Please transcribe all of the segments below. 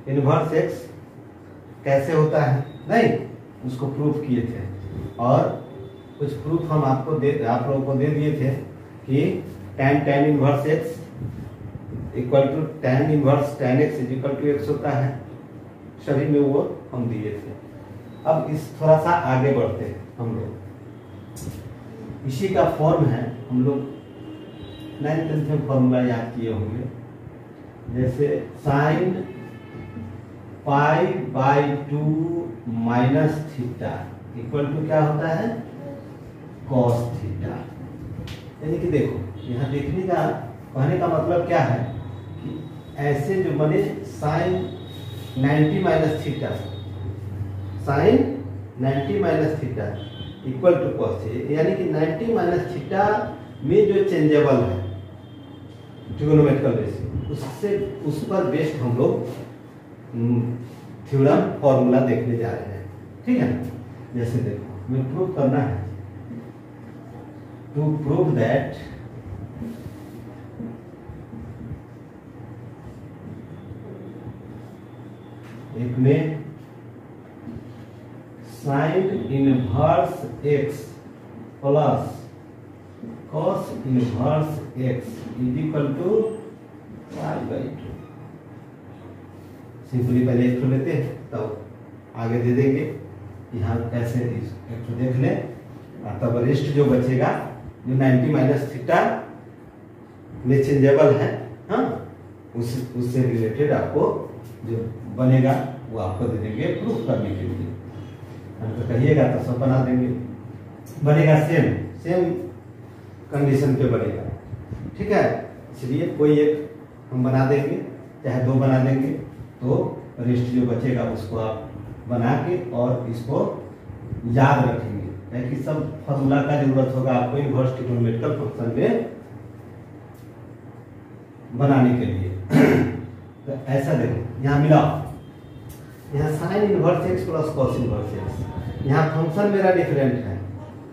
Inverse x कैसे होता है, नहीं उसको प्रूफ किए थे और कुछ प्रूफ हम आप लोगों को दे दिए थे कि tan inverse x equal to tan inverse tan x is equal to x होता है, सभी में वो हम दिए थे। अब इस थोड़ा सा आगे बढ़ते हैं हम लोग। इसी का फॉर्म है, हम लोग 9th में फॉर्मूला याद किए होंगे, जैसे sine pi by 2 minus theta equal to क्या होता है, कॉस थीटा। यानी कि देखो यहाँ देखने का कहने का मतलब क्या है कि ऐसे जो बने sine 90 minus theta, sine 90 minus theta equal to cos theta, यानी कि 90 माइनस थीटा में जो चेंजेबल है ट्रिगोनोमेट्रिकल रेशियो, उससे उस पर बेस्ड हम लोग थ्योरम फॉर्मूला देखने जा रहे हैं, ठीक है। जैसे देखो हमें प्रूव करना है, टू प्रूव दैट एक में sine inverse x plus cos inverse x is equal to pi by 2। Simply पहले एक तो लेते हैं तब आगे दे देंगे, यहाँ कैसे एक तो देख लें और तब रेस्ट जो बचेगा जो 90 माइनस थीटा में चेंजेबल है, हाँ उससे रिलेटेड आपको जो बनेगा वो आपको दे देंगे प्रूफ करने के लिए। हम तो कहिएगा तो सब बना देंगे, बनेगा सेम कंडीशन पे बनेगा, ठीक है। इसलिए कोई एक हम बना देंगे, चाहे दो बना देंगे, तो रेस्ट जो बचेगा उसको आप बना के और इसको याद रखेंगे, ताकि सब फॉर्मूला का जरूरत होगा आपको इनवर्स ट्रिगोनोमेट्रिकल फंक्शन में बनाने के लिए। तो ऐसा देखो यहाँ मिला, यहाँ sign inverse x plus cos inverse x, यहाँ फंक्शन मेरा डिफरेंट है,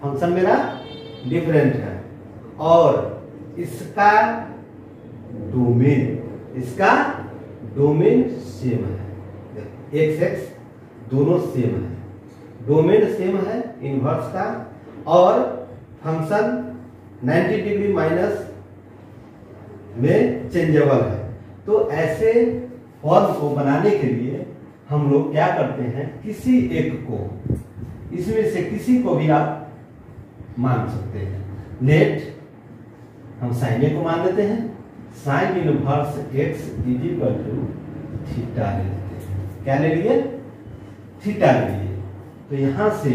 फंक्शन मेरा डिफरेंट है और इसका डोमेन सेम है, एक्स एक्स दोनों सेम है, डोमेन सेम है इनवर्स का और फंक्शन 90 डिग्री माइनस में चेंजेबल है। तो ऐसे फॉर्म को बनाने के लिए हम लोग क्या करते हैं, किसी एक को, इसमें से किसी को भी आप मान सकते हैं। लेट हम साइन ए को मान लेते हैं, sine inverse x is equal to theta ले लेते हैं। क्या ले लिए, थीटा ले लिए। तो यहां से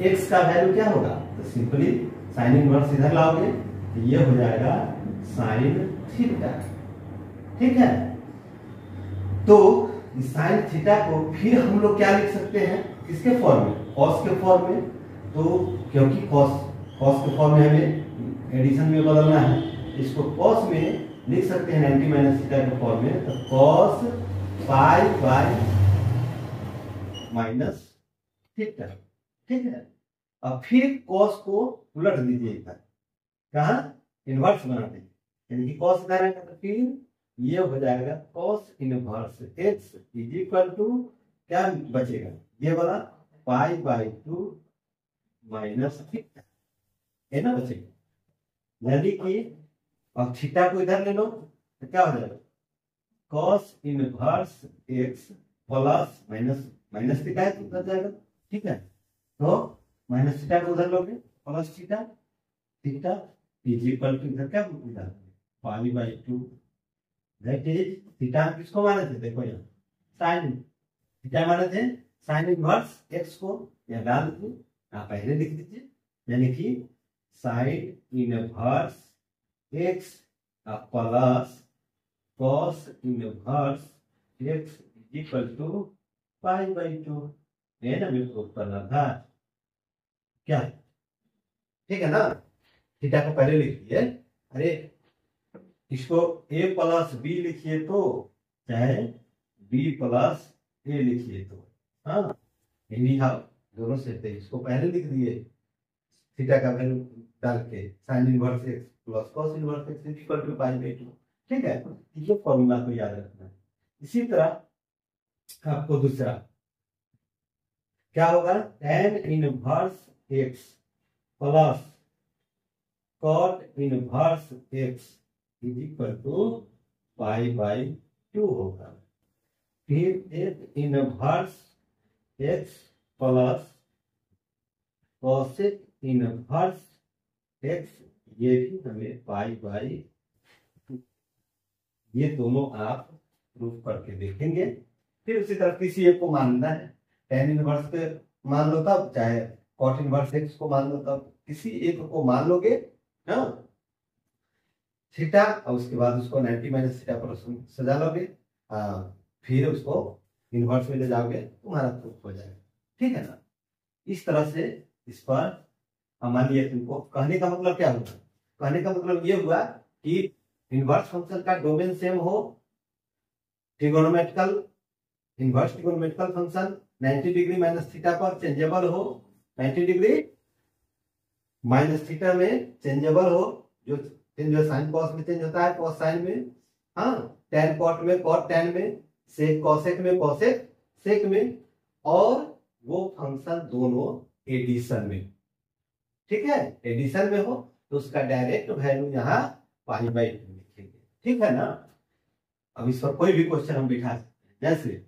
एक्स का वैल्यू क्या होगा, तो सिंपली साइन इनवर्स इधर लाओगे तो ये हो जाएगा साइन थीटा, ठीक है। तो इस साइन थीटा को फिर हम लोग क्या लिख सकते हैं, किसके फॉर्म में, कॉस के फॉर्म में। तो क्योंकि कॉस के फॉर्म में हमें एडिशन में बदलना है, इसको कॉस में लिख सकते हैं 90 माइनस थीटा के फॉर्म में, तो cos pi by minus theta, ठीक है। अब फिर कॉस को उलट दीजिए इधर, कहा इनवर्स बना देंगे, यानी कि कॉस इधर है तो फिर ये हो जाएगा cos inverse x is equal to क्या बचेगा, ये वाला पाई बाई 2 माइनस थीटा है ना बचेगा। यानी कि अब थीटा को इधर ले लो तो क्या हो जाएगा, cos inverse x plus minus theta है तो उधर जाएगा, ठीक है। तो माइनस थीटा को उधर लोगे plus theta, theta is equal to इधर क्या इधर pi by 2, that is theta किसको माने थे, देखो यहाँ साइन थीटा माने थे, साइन इनवर्स एक्स को यहाँ डाल दीजिए, आप पहले लिख दीजिए, यानी कि sine inverse x plus cos inverse x equal to pi by 2, ये ना मेरे को करना था क्या, ठीक है ना। थीटा को पहले लिख दिए, अरे इसको a प्लस बी लिखिए तो, चाहे b प्लस a लिखिए तो, हाँ यही दोनों से थे, इसको पहले लिख दिए थीटा का वैल्यू डाल के, sine inverse x plus cos inverse x equal to pi by 2, ठीक है। ये फॉर्मूला को याद रखना है, इसी तरह आपको दूसरा क्या होगा, tan inverse x plus cot inverse x is equal to π/2 होगा। फिर एक inverse x plus cosec inverse x, ये भी हमें π/2, ये दोनों आप प्रूफ करके देखेंगे। फिर उसी तरह किसी एक को मानना है, tan इनवर्स पे मान लो तब, चाहे cot इनवर्स x को मान लो तब, किसी एक को मान लोगे ना थीटा, और उसके बाद उसको 90 माइनस थीटा पर सजा लोगे, फिर उसको इनवर्स में ले जाओगे, तुम्हारा प्रूफ हो जाएगा। ठीक है ना। इस तरह से इस पर मान लिया। तुमको कहने का मतलब क्या हुआ, कहने का मतलब ये हुआ कि इनवर्स फंक्शन का डोमेन सेम हो, trigonometrical inverse trigonometrical function 90 degree minus theta पर चेंजेबल हो, 90 डिग्री माइनस थीटा में चेंजेबल हो, जो साइन कॉस में चेंज होता है कॉस साइन में, हाँ, टैन कॉट में कॉट टैन में, सेक कॉसेक में कॉसेक सेक में, और वो फंक्शन दोनों एडिशन में, ठीक है, एडिशन में हो तो उसका डायरेक्ट वैल्यू यहाँ π/2 लिखेंगे। ठीक है ना। अब इस पर कोई भी क्वेश्चन हम बिठा सकते हैं, जैसे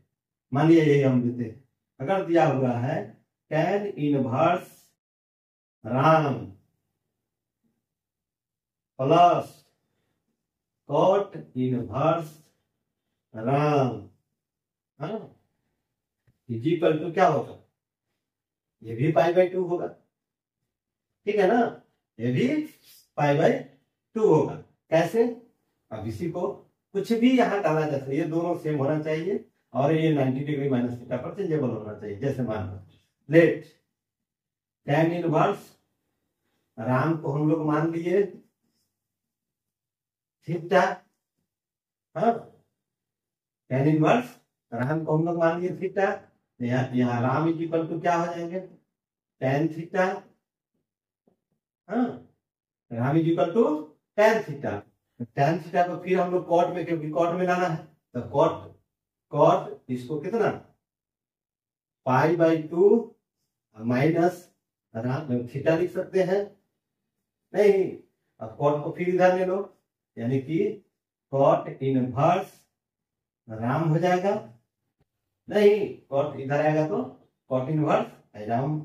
मान लिया यही हम देते हैं, अगर दिया हुआ है tan इनवर्स राम प्लस cot इनवर्स राम, हाँ, इज इक्वल टू क्या होगा, ये भी π/2 होगा। ठीक है ना, ये भी π/2 होगा। कैसे, अब इसी को कुछ भी यहाँ डाला जा सकता है, ये दोनों सेम होना चाहिए और ये 90 डिग्री माइनस थीटा पर चेंजेबल होना चाहिए। जैसे मान लो लेट tan इनवर्स राम को हम लोग मान लिए थीटा, हाँ, tan इनवर्स राम को हम लोग मान लिए थीटा, यहाँ राम इज इक्वल टू क्या हो जाएंगे, tan थीटा, हाँ, राम is equal to tan theta. tan theta को फिर हम लोग कॉट में, क्योंकि कॉट में लाना है, तो कॉट इसको कितना π/2 माइनस थीटा लिख सकते हैं, नहीं, अब कॉट को फिर इधर ले लो, यानी कि कॉट इनवर्स राम हो जाएगा, नहीं, कॉट इधर आएगा तो कॉट इनवर्स राम,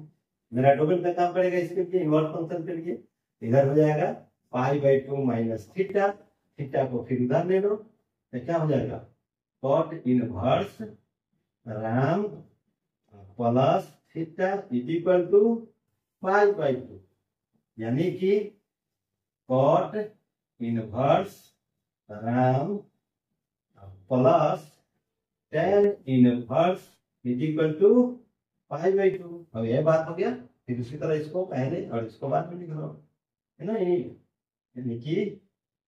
मेरा डोमेन का काम करेगा इसके लिए, इनवर्स फंक्शन के लिए, इधर हो जाएगा π/2 माइनस थीटा, थीटा को फिर उधर ले लो, तो क्या हो जाएगा, कॉट इनवर्स राम plus theta is equal to π/2, यानी कि कॉट इनवर्स राम plus tan inverse is equal to π/2। अब यह बात हो गया। फिर उसी तरह इसको पहले और इसको बाद में लिख लो, है ना, यानी कि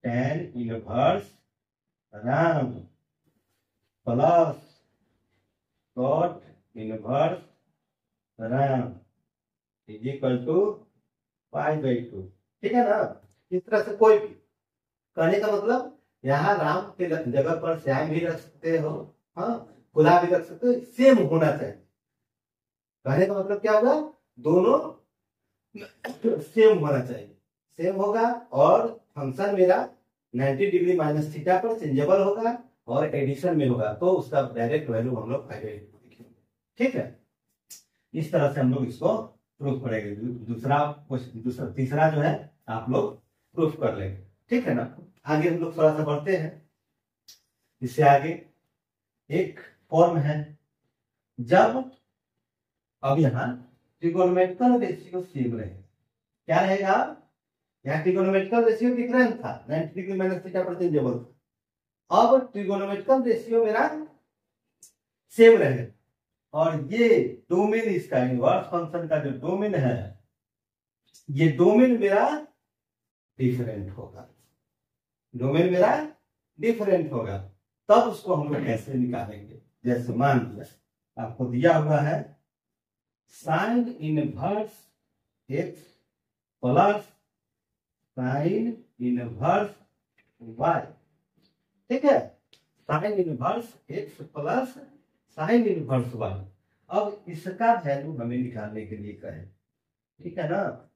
tan इनवर्स राम प्लस cot इनवर्स राम इज इक्वल टू π/2। ठीक है ना। इस तरह से कोई भी, कहने का मतलब यहाँ राम के जगह पर श्याम भी रख सकते हो, हाँ, खुदा भी रख सकते हो, सेम होना चाहिए। कहने का मतलब क्या होगा, दोनों सेम होना चाहिए, सेम होगा, और फंक्शन मेरा 90 डिग्री माइनस थीटा पर चेंजेबल होगा और एडिशन में होगा, तो उसका डायरेक्ट वैल्यू हम लोग π/2 लिखेंगे। ठीक है, इस तरह से हम लोग इसको प्रूफ करेंगे। दूसरा तीसरा जो है आप लोग प्रूफ कर लेंगे। ठीक है ना। आगे हम लोग थोड़ा सा बढ़ते हैं, इससे आगे एक फॉर्म है, जब अब यहाँ ट्रिगोनोमेट्रिकल रेशियो सेम रहे, क्या रहेगा, यहाँ ट्रिगोनोमेट्रिकल रेशियो डिफरेंट था, 90 डिग्री माइनस थीटा पर चेंजेबल था। अब ट्रिगोनोमेट्रिकल रेशियो मेरा सेम रहे, और ये डोमेन इसका इनवर्स फंक्शन का जो डोमेन है, ये डोमेन मेरा डिफरेंट होगा, डोमेन मेरा डिफरेंट होगा, तब उसको हम लोग कैसे निकालेंगे। जैसे मान लिया आपको दिया हुआ है sine inverse x plus sine inverse y, ठीक है, sine inverse x plus sine inverse y. अब इसका वैल्यू हमें निकालने के लिए कहे, ठीक है ना,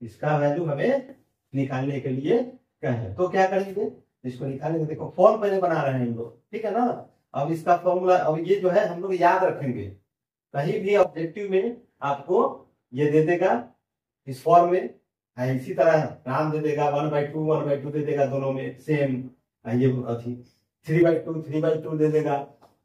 इसका वैल्यू हमें निकालने के लिए कहे तो क्या करेंगे, इसको निकालेंगे। देखो फॉर्म पहले बना रहे हैं हम लोग, ठीक है ना। अब इसका फॉर्मूला, अब ये जो है हम लोग याद रखेंगे, कहीं भी ऑब्जेक्टिव में आपको ये दे देगा इस फॉर्म में, इसी तरह नाम दे देगा 1/2 दे देगा, दोनों में सेम ये 3/2 दे देगा,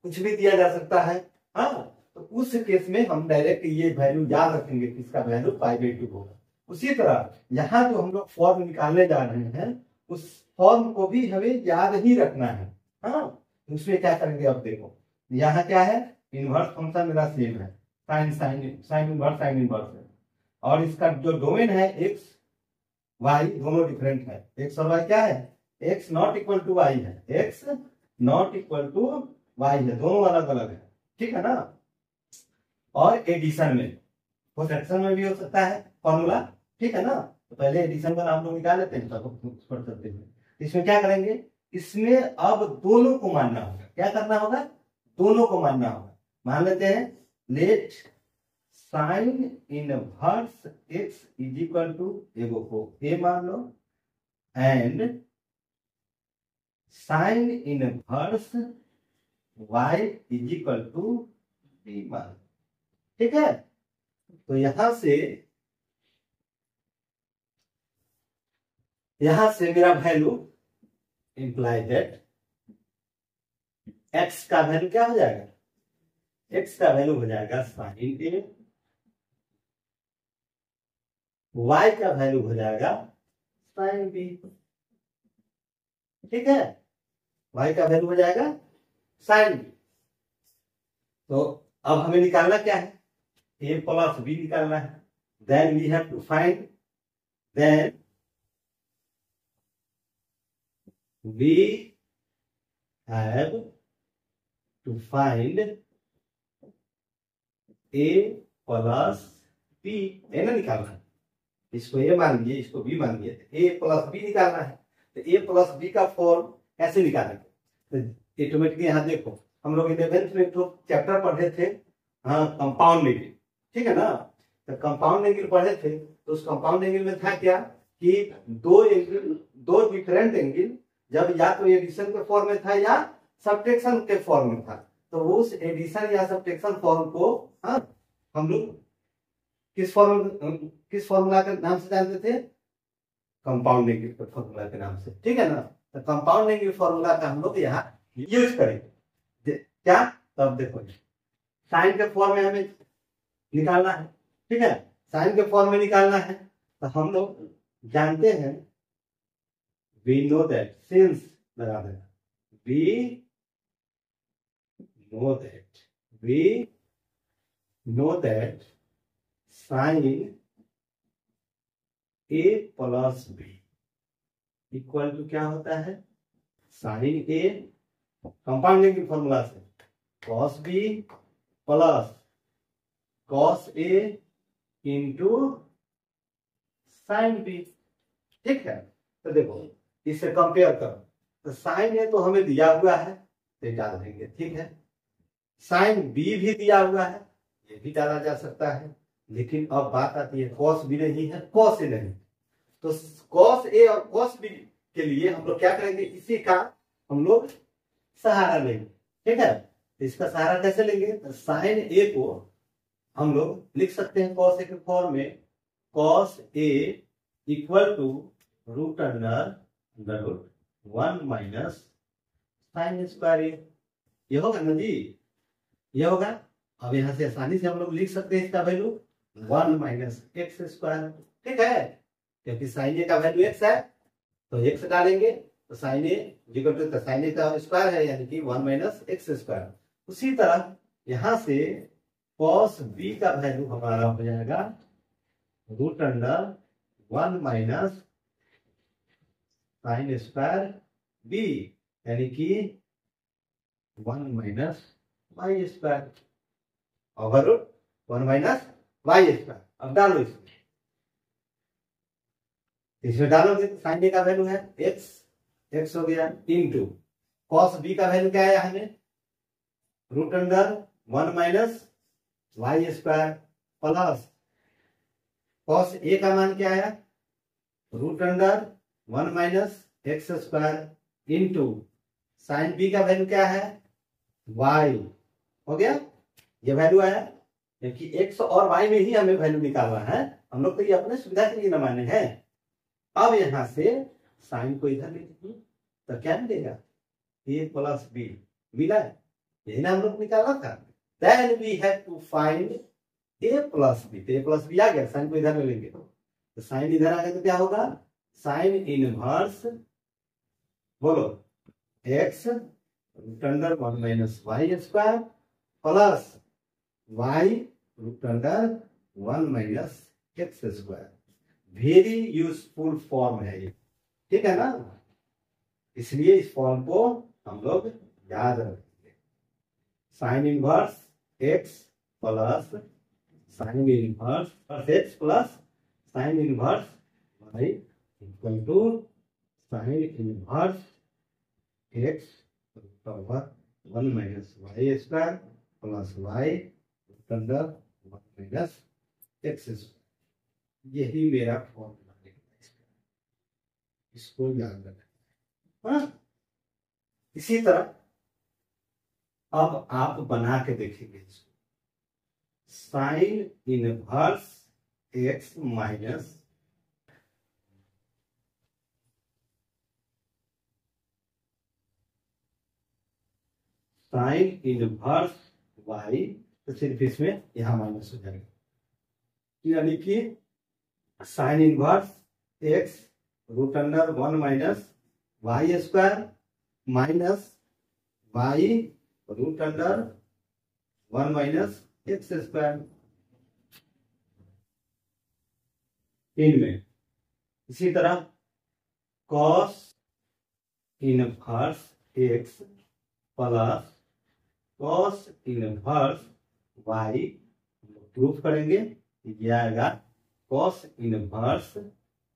कुछ भी दिया जा सकता है। हाँ, तो उस केस में हम डायरेक्ट ये वैल्यू याद रखेंगे कि इसका वैल्यू π/2 होगा। उसी तरह यहाँ जो हम लोग फॉर्म निकालने जा रहे हैं उस फॉर्म को भी हमें याद ही रखना है। हाँ, उसमें क्या करेंगे, अब देखो यहाँ क्या है, इनवर्स फंक्शन मेरा सेम है, साइन इनवर्स है, और इसका जो डोमेन है एक्स वाई दोनों डिफरेंट है। एक्स और वाई क्या है, x not equal to y है, x not equal to y है, दोनों अलग अलग है, ठीक है ना। और एडिशन में, सब्ट्रैक्शन में भी हो सकता है फॉर्मूला, ठीक है ना। तो पहले एडिशन का नाम लोग निकाल लेते हैं, तब पढ़ सकते हैं। इसमें क्या करेंगे, इसमें अब दोनों को मानना होगा। क्या करना होगा, दोनों को मानना होगा। मान लेते हैं let sine inverse x is equal to, एगो को ए मान लो, and sine inverse y is equal to b मान लो, ठीक है। तो यहां से मेरा वैल्यू इंप्लाई दैट एक्स का वैल्यू क्या हो जाएगा, एक्स का वैल्यू हो जाएगा साइन ए, वाई का वैल्यू हो जाएगा साइन बी, ठीक है। वाई का वैल्यू हो जाएगा साइन बी। तो अब हमें निकालना क्या है, ए प्लस बी निकालना है। Then we have to find, देन we have to find a plus b, है ना, निकालना है। इसको a मान लिए, इसको b मान लिए, a प्लस b निकालना है। तो a प्लस b का फॉर्म कैसे निकालेंगे, तो ऑटोमेटिकली यहाँ देखो हम लोग 11th में तो चैप्टर पढ़े थे, हाँ, कंपाउंड एंगल, ठीक है ना। तो कंपाउंड एंगल पढ़े थे, तो उस कंपाउंड एंगल में था क्या कि दो डिफरेंट एंगल जब या तो एडिशन के फॉर्म में था या सब्ट्रैक्शन के फॉर्म में था, तो उस एडिशन या सब्ट्रैक्शन फॉर्म को, हाँ, हम लोग किस फॉर्मूला के नाम से जानते थे, कंपाउंड एंगल के फॉर्मूला के नाम से, ठीक है ना। तो कंपाउंड एंगल फॉर्मूला का हम लोग यहाँ यूज करेंगे। क्या, तब देखो साइन के फॉर्म में हमें निकालना है, ठीक है, साइन के फॉर्म में निकालना है। तो हम लोग जानते हैं, we know that, since लगा देना, we know that sin a plus b equal to क्या होता है, sine a compound angle formula से cos b plus cos a into sine b, ठीक है। तो देखो इससे कंपेयर करो, तो साइन ए तो हमें दिया हुआ है, तो डाल देंगे, ठीक है। साइन बी भी दिया हुआ है, ये भी डाला जा सकता है, लेकिन अब बात आती है कॉस बी नहीं है, कॉस ए नहीं, तो कॉस ए और कॉस बी के लिए हम लोग क्या करेंगे, इसी का हम लोग सहारा लेंगे, ठीक है। तो इसका सहारा कैसे लेंगे, तो साइन ए को हम लोग लिख सकते हैं कॉस ए के फॉर्म में, cos a equal to root under 1 minus sine square a, ये होगा ना जी, ये होगा। अब यहां से आसानी से हम लोग लिख सकते हैं इसका वैल्यू 1 माइनस एक्स स्क्वायर, ठीक है, क्योंकि साइन ए का वैल्यू एक्स है, तो एक्स डालेंगे, तो sine a equal to sine a का स्क्वायर है, यानी कि 1 माइनस एक्स स्क्वायर। उसी तरह यहां से कॉस बी का वैल्यू हमारा हो जाएगा root under 1 minus sine square b, यानी कि 1 minus y square over root 1 minus y square. अब डालो इसमें डालोगे तो साइन ए का वैल्यू है एक्स, एक्स हो गया इंटू कॉस बी का वैल्यू क्या आया हमें, root under 1 minus y square plus cos a का मान क्या आया, root under 1 minus x square into sine b का वैल्यू क्या है, वाई। हो गया, ये वैल्यू आया, क्योंकि एक्स और वाई में ही हमें वैल्यू निकालना है, हम लोग तो ये अपने सुविधा के लिए न माने हैं। अब यहां से साइन को इधर ले लीजिए तो क्या मिलेगा, ए प्लस बी मिला है, यही ना हम लोग निकालना था। Then we have to find a plus b, तो ए प्लस बी आ गया, साइन को इधर ले लेंगे तो साइन इधर आ गया तो क्या होगा, साइन इनवर्स बोलो x root under 1 minus y square plus y root under 1 minus x square. Very useful form है ये, ठीक है ना, इसलिए इस फॉर्म को हम लोग याद रखेंगे। Sine inverse x plus sine inverse x plus sine inverse y equal to sine inverse x power 1 minus y square plus y under 1 minus x square. यही मेरा फॉर्मूला है, इसको याद रखना। हाँ? इसी तरह अब आप बना के देखेंगे इसको, sine inverse x minus sine inverse y, तो सिर्फ इसमें यहां माइनस हो जाएगा, यानी कि sine inverse x root under 1 minus y square minus y root under 1 minus x square. इनमें इसी तरह cos inverse x plus cos inverse y proof करेंगे, ये आएगा cos inverse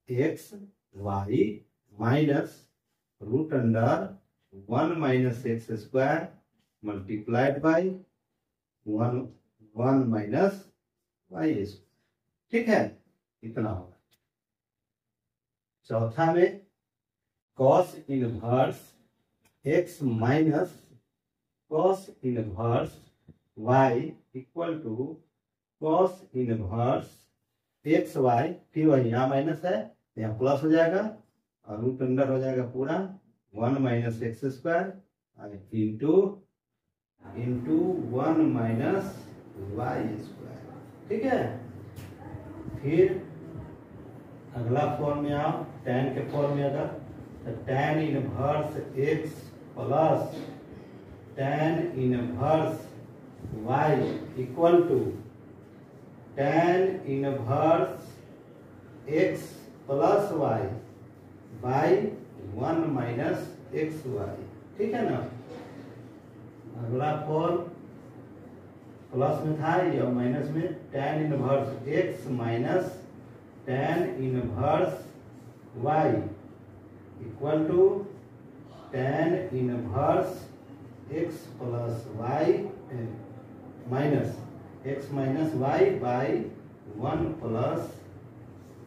x y minus root under 1 minus x square multiplied by 1 minus y square. ठीक है, इतना होगा। चौथा में cos inverse x minus cos inverse y equal to cos inverse x y, फिर वही यहाँ माइनस है यहाँ प्लस हो जाएगा और रूट अंडर हो जाएगा पूरा 1 minus x square into 1 minus y square. ठीक है, फिर अगला फॉर्म में आओ, tan के फॉर्म में अगर तो tan inverse x plus tan inverse y equal to tan inverse x plus y by 1 minus x y. ठीक है ना, अगला फॉर्म प्लस में था या माइनस में, tan inverse x minus tan inverse y equal to tan inverse x plus y minus x minus y by 1 plus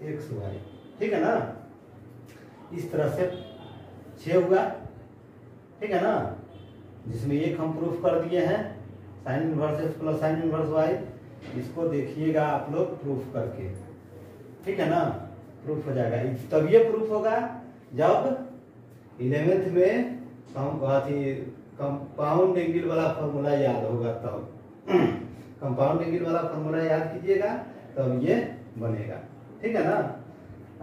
x y. ठीक है ना, इस तरह से 6 हुआ। ठीक है ना, जिसमें एक हम प्रूफ कर दिए हैं sine inverse x plus sine inverse y, इसको देखिएगा आप लोग प्रूफ करके। ठीक है ना, प्रूफ हो जाएगा। तब ये प्रूफ होगा जब 11th में कंपाउंड एंगल वाला फॉर्मूला याद होगा, तब कंपाउंड एंगल वाला फॉर्मूला याद कीजिएगा तब ये बनेगा। ठीक है ना,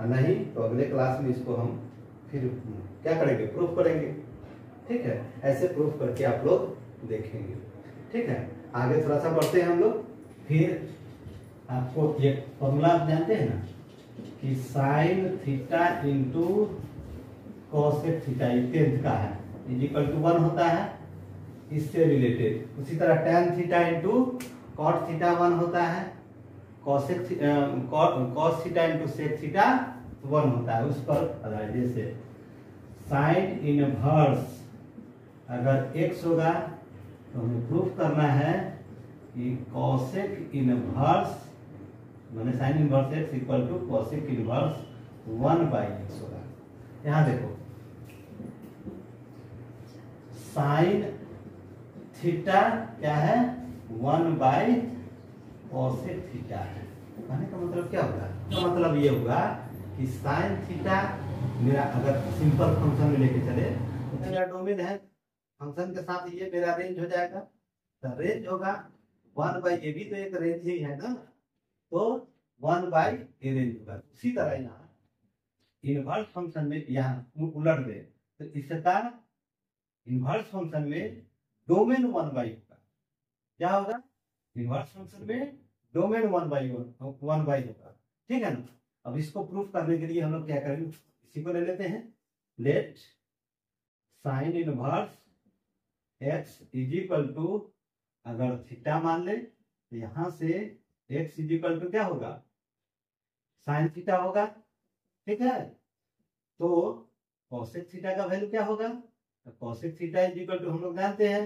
नहीं तो अगले क्लास में इसको हम फिर क्या करेंगे, प्रूफ करेंगे। ठीक है, ऐसे प्रूफ करके आप लोग देखेंगे। ठीक है, आगे थोड़ा सा बढ़ते हैं हम लोग। फिर आपको ये फॉर्मूला आप जानते हैं ना कि sine theta into cosec theta, ये 10th का है, इज इक्वल टू 1 होता है, इससे रिलेटेड। उसी तरह tan theta into cot theta 1 होता है, cos theta into sec theta 1 होता है। उस पर जैसे साइन इनवर्स अगर x होगा तो हमें प्रूफ करना है कि कॉसेक इनवर्स मैंने sine inverse x equal to cosec inverse 1/x होगा। यहाँ देखो साइन थीटा क्या है 1/कॉसेक थीटा है। कहने का मतलब क्या होगा? तो मतलब ये होगा कि साइन थीटा मेरा अगर सिंपल फंक्शन में लेके चले तो मेरा डोमेन है, फंक्शन के साथ ये मेरा रेंज हो जाएगा। तो रेंज होगा 1/a भी तो एक रेंज ही है ना, तो 1/a रेंज होगा। उसी तरह यहाँ इनवर्स फंक्शन में यहाँ उलट दे तो इसका इनवर्स फंक्शन में डोमेन 1/, होगा। क्या होगा? इनवर्स फंक्शन में डोमेन 1/1 होगा। ठीक है ना। अब इसको प्रूफ करने के लिए हम लोग क्या करेंगे, इसी को ले लेते हैं। Let sine inverse x is equal to, अगर थीटा मान ले तो यहाँ से x इज इक्वल टू क्या होगा? साइन थीटा होगा। ठीक है। तो कॉसेक थीटा का वैल्यू क्या होगा? तो cosec theta is equal to हम लोग जानते हैं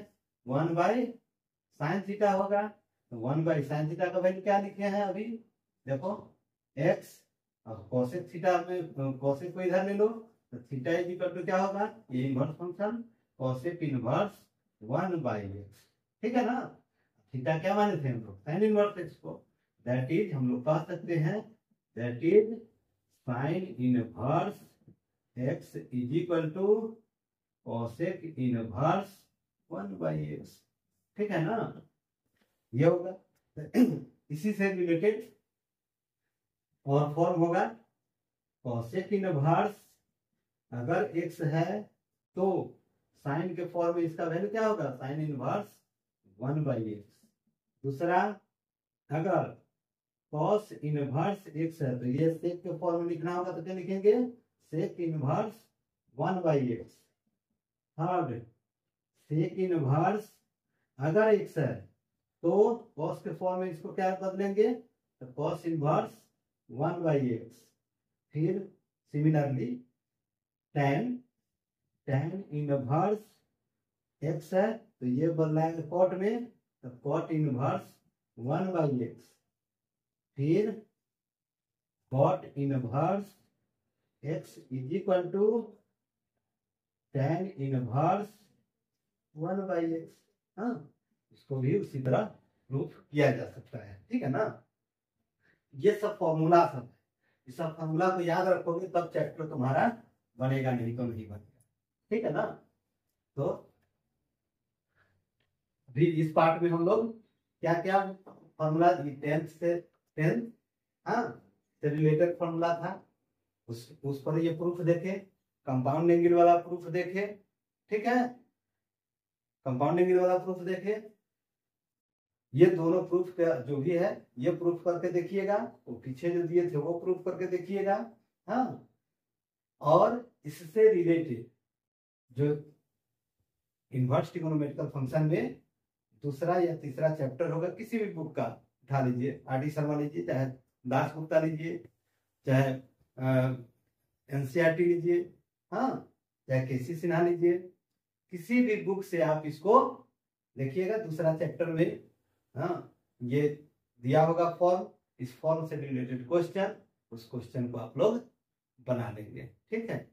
1/साइन थीटा होगा। तो 1/साइन थीटा का वैल्यू क्या लिखे हैं अभी देखो x, अब कॉसेक थीटा में कॉसेक को इधर ले लो तो थीटा इज इक्वल टू क्या होगा? ये inverse function cosec inverse 1/x। ठीक है ना। थीटा क्या माने थे हम लोग? साइन इनवर्स x को। दैट इज हम लोग कह सकते हैं that is sine inverse x is equal to cosec inverse 1/x। ठीक है ना। ये होगा इसी से रिलेटेड और फॉर्म होगा कॉसेक इनवर्स, अगर x है तो साइन के फॉर्म में इसका वैल्यू क्या होगा? Sine inverse 1/x। दूसरा, अगर कॉस इनवर्स x है तो ये सेक के फॉर्म में लिखना होगा तो क्या लिखेंगे? Sec inverse 1/x। Third, sec inverse अगर x है तो कॉस के फॉर्म में इसको क्या बदलेंगे? तो कॉस इनवर्स 1/x। फिर सिमिलरली tan इनवर्स x है तो ये बदलाएंगे कॉट में, तो कॉट इनवर्स 1/x। फिर cot inverse x is equal to tan inverse 1/x। हाँ, इसको भी उसी तरह प्रूफ किया जा सकता है। ठीक है ना। ये सब फॉर्मूला सब है, इस सब फॉर्मूला को याद रखोगे तब चैप्टर तुम्हारा बनेगा, नहीं तो नहीं बनेगा। ठीक है ना। तो अभी इस पार्ट में हम लोग क्या क्या फॉर्मूला, टेंथ हाँ से रिलेटेड फॉर्मूला था, उस पर ये प्रूफ देखे, कंपाउंड एंगल वाला प्रूफ देखे। ठीक है, कंपाउंड एंगल वाला प्रूफ देखे। ये दोनों प्रूफ का जो भी है ये प्रूफ करके देखिएगा, वो पीछे जो दिए थे वो प्रूफ करके देखिएगा। हाँ, और इससे रिलेटेड जो इनवर्स ट्रिगोनोमेट्रिकल फंक्शन में दूसरा या तीसरा चैप्टर होगा, किसी भी बुक का उठा लीजिए, आर डी शर्मा लीजिए, चाहे दास गुप्ता लीजिए, चाहे एनसीईआरटी लीजिए, हाँ, चाहे केसी सिन्हा लीजिए, किसी भी बुक से आप इसको देखिएगा। दूसरा चैप्टर में हाँ ये दिया होगा फॉर्म, इस फॉर्म से रिलेटेड क्वेश्चन, उस क्वेश्चन को आप लोग बना लेंगे। ठीक है।